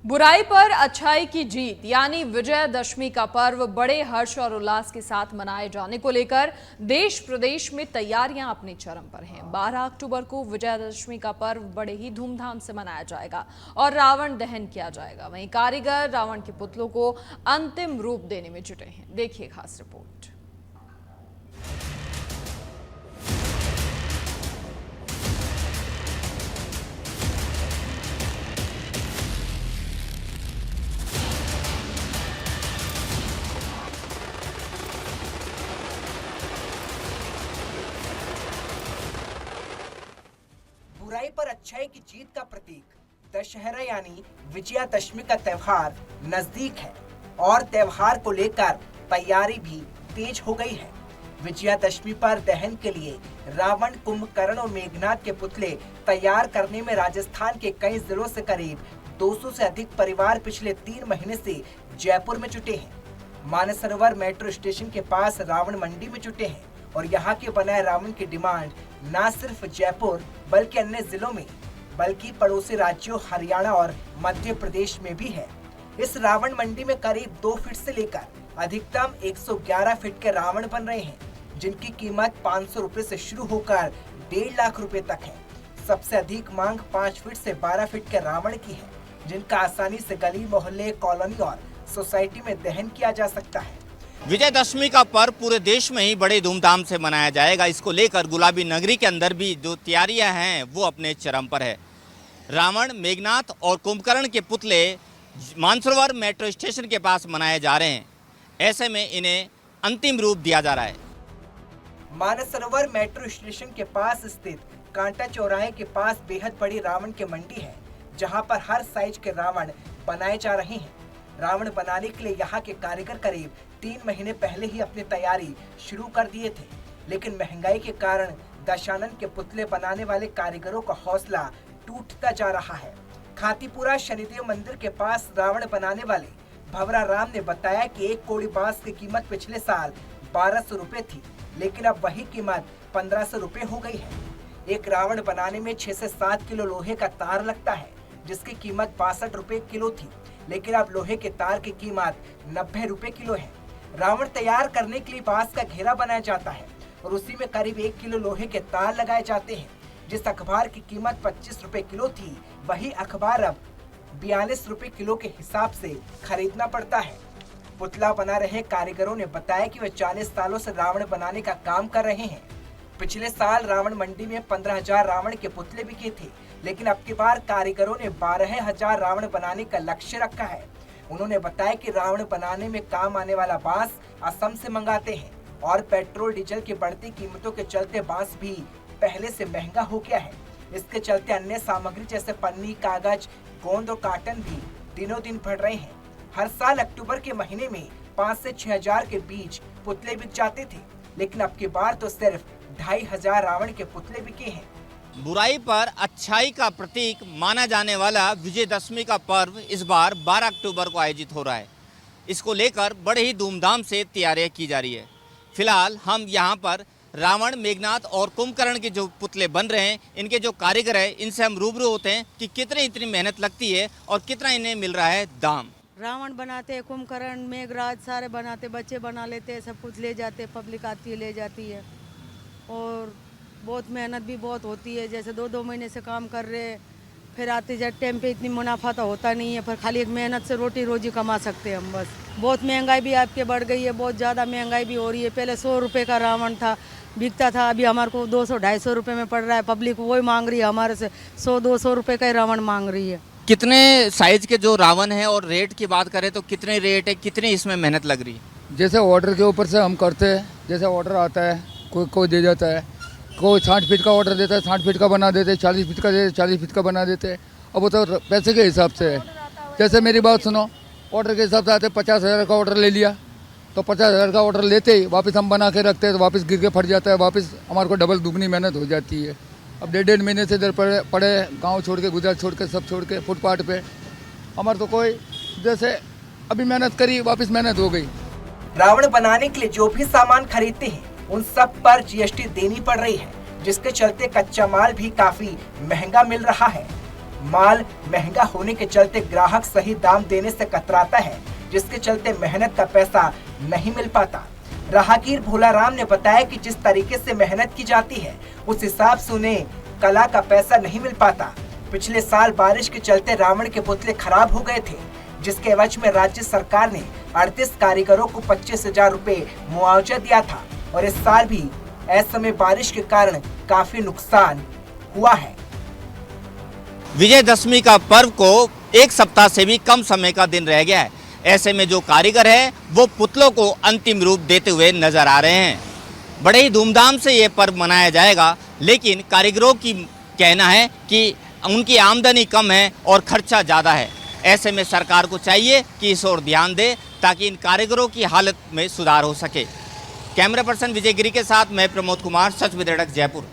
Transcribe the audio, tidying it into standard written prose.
बुराई पर अच्छाई की जीत यानी विजयादशमी का पर्व बड़े हर्ष और उल्लास के साथ मनाए जाने को लेकर देश प्रदेश में तैयारियां अपने चरम पर हैं। 12 अक्टूबर को विजयादशमी का पर्व बड़े ही धूमधाम से मनाया जाएगा और रावण दहन किया जाएगा। वहीं कारीगर रावण के पुतलों को अंतिम रूप देने में जुटे हैं। देखिए खास रिपोर्ट। बुराई पर अच्छाई की जीत का प्रतीक दशहरा यानी विजयादशमी का त्योहार नजदीक है और त्योहार को लेकर तैयारी भी तेज हो गई है। विजयादशमी पर दहन के लिए रावण, कुंभकर्ण और मेघनाथ के पुतले तैयार करने में राजस्थान के कई जिलों से करीब 200 से अधिक परिवार पिछले 3 महीने से जयपुर में जुटे हैं। मानसरोवर मेट्रो स्टेशन के पास रावण मंडी में जुटे हैं और यहाँ के बनाए रावण की डिमांड न सिर्फ जयपुर बल्कि अन्य जिलों में बल्कि पड़ोसी राज्यों हरियाणा और मध्य प्रदेश में भी है। इस रावण मंडी में करीब 2 फीट से लेकर अधिकतम 111 फीट के रावण बन रहे हैं, जिनकी कीमत 500 रुपए से शुरू होकर 1.5 लाख रुपए तक है। सबसे अधिक मांग 5 फीट से 12 फीट के रावण की है, जिनका आसानी से गली, मोहल्ले, कॉलोनी और सोसाइटी में दहन किया जा सकता है। विजयदशमी का पर्व पूरे देश में ही बड़े धूमधाम से मनाया जाएगा। इसको लेकर गुलाबी नगरी के अंदर भी जो तैयारियां हैं वो अपने चरम पर है। रावण, मेघनाथ और कुंभकर्ण के पुतले मानसरोवर मेट्रो स्टेशन के पास मनाए जा रहे हैं। ऐसे में इन्हें अंतिम रूप दिया जा रहा है। मानसरोवर मेट्रो स्टेशन के पास स्थित कांटा चौराहे के पास बेहद बड़ी रावण की मंडी है, जहां पर हर साइज के रावण बनाए जा रहे हैं। रावण बनाने के लिए यहाँ के कारीगर करीब 3 महीने पहले ही अपनी तैयारी शुरू कर दिए थे, लेकिन महंगाई के कारण दशानन के पुतले बनाने वाले कारीगरों का हौसला टूटता जा रहा है। खातीपुरा शनिदेव मंदिर के पास रावण बनाने वाले भवरा राम ने बताया कि एक कोड़ी बांस की कीमत पिछले साल 1200 रुपए थी, लेकिन अब वही कीमत 1500 रुपए हो गई है। एक रावण बनाने में 6 से 7 किलो लोहे का तार लगता है, जिसकी कीमत 62 रुपए किलो थी, लेकिन अब लोहे के तार की कीमत 90 रुपए किलो है। रावण तैयार करने के लिए बांस का घेरा बनाया जाता है और उसी में करीब 1 किलो लोहे के तार लगाए जाते हैं। जिस अखबार की कीमत 25 रुपए किलो थी, वही अखबार अब 42 रुपए किलो के हिसाब से खरीदना पड़ता है। पुतला बना रहे कारीगरों ने बताया कि वे 40 सालों से रावण बनाने का काम कर रहे हैं। पिछले साल रावण मंडी में 15,000 रावण के पुतले बिके थे, लेकिन अब की बार कारीगरों ने 12,000 रावण बनाने का लक्ष्य रखा है। उन्होंने बताया कि रावण बनाने में काम आने वाला बांस असम से मंगाते हैं और पेट्रोल डीजल की बढ़ती कीमतों के चलते बांस भी पहले से महंगा हो गया है। इसके चलते अन्य सामग्री जैसे पन्नी, कागज, गोंद और काटन भी दिनों दिन बढ़ रहे हैं। हर साल अक्टूबर के महीने में 5 से 6,000 के बीच पुतले बिक जाते थे, लेकिन अब की बार तो सिर्फ 2,500 रावण के पुतले बिके हैं। बुराई पर अच्छाई का प्रतीक माना जाने वाला विजयदशमी का पर्व इस बार 12 अक्टूबर को आयोजित हो रहा है। इसको लेकर बड़े ही धूमधाम से तैयारियां की जा रही है। फिलहाल हम यहाँ पर रावण, मेघनाथ और कुंभकर्ण के जो पुतले बन रहे हैं, इनके जो कारीगर है, इनसे हम रूबरू होते हैं कि इतनी मेहनत लगती है और कितना इन्हें मिल रहा है दाम। रावण बनाते हैं, कुंभकर्ण, मेघराज सारे बनाते, बच्चे बना लेते हैं, सब कुछ ले जाते, पब्लिक आती है ले जाती है और बहुत मेहनत भी बहुत होती है। जैसे 2-2 महीने से काम कर रहे हैं, फिर आते जाते टाइम पे इतनी मुनाफा तो होता नहीं है, पर खाली एक मेहनत से रोटी रोजी कमा सकते हैं हम बस। बहुत महंगाई भी आपके बढ़ गई है, बहुत ज़्यादा महंगाई भी हो रही है। पहले 100 रुपये का रावण था, बिकता था, अभी हमारे को 200-250 रुपये में पड़ रहा है। पब्लिक वही मांग रही है हमारे से, 100-200 रुपये का ही रावण मांग रही है। कितने साइज के जो रावण है और रेट की बात करें तो कितने रेट है, कितनी इसमें मेहनत लग रही है? जैसे ऑर्डर के ऊपर से हम करते हैं, जैसे ऑर्डर आता है कोई दे जाता है, कोई 60 फीट का ऑर्डर देता है, 60 फीट का बना देते, 40 फीट का देते, 40 फीट का बना देते। अब वो तो पैसे के हिसाब से है। जैसे मेरी बात सुनो, ऑर्डर के हिसाब से आते 50,000 का ऑर्डर ले लिया तो 50,000 का ऑर्डर लेते ही वापस हम बना के रखते हैं, तो वापस गिर के फट जाता है, वापस हमारे को डबल दुगनी मेहनत हो जाती है। अब 1.5 महीने से इधर पड़े गाँव छोड़ के, गुजरात छोड़ के, सब छोड़ के फुटपाथ पे हमारे तो कोई जैसे अभी मेहनत करी वापस मेहनत हो गई। रावण बनाने के लिए जो भी सामान खरीदते हैं उन सब पर जीएसटी देनी पड़ रही है, जिसके चलते कच्चा माल भी काफी महंगा मिल रहा है। माल महंगा होने के चलते ग्राहक सही दाम देने से कतराता है, जिसके चलते मेहनत का पैसा नहीं मिल पाता। राहगीर भोलाराम ने बताया कि जिस तरीके से मेहनत की जाती है उस हिसाब से उन्हें कला का पैसा नहीं मिल पाता। पिछले साल बारिश के चलते रावण के पुतले खराब हो गए थे, जिसके एवज में राज्य सरकार ने 38 कारीगरों को 25,000 रुपए मुआवजा दिया था और इस साल भी असमय बारिश के कारण काफी नुकसान हुआ है। विजयदशमी का पर्व को एक सप्ताह से भी कम समय का दिन रह गया है। ऐसे में जो कारीगर है वो पुतलों को अंतिम रूप देते हुए नजर आ रहे हैं। बड़े ही धूमधाम से ये पर्व मनाया जाएगा, लेकिन कारीगरों की कहना है कि उनकी आमदनी कम है और खर्चा ज़्यादा है। ऐसे में सरकार को चाहिए कि इस ओर ध्यान दे ताकि इन कारीगरों की हालत में सुधार हो सके। कैमरा पर्सन विजय गिरी के साथ मैं प्रमोद कुमार, सच विदर्शक, जयपुर।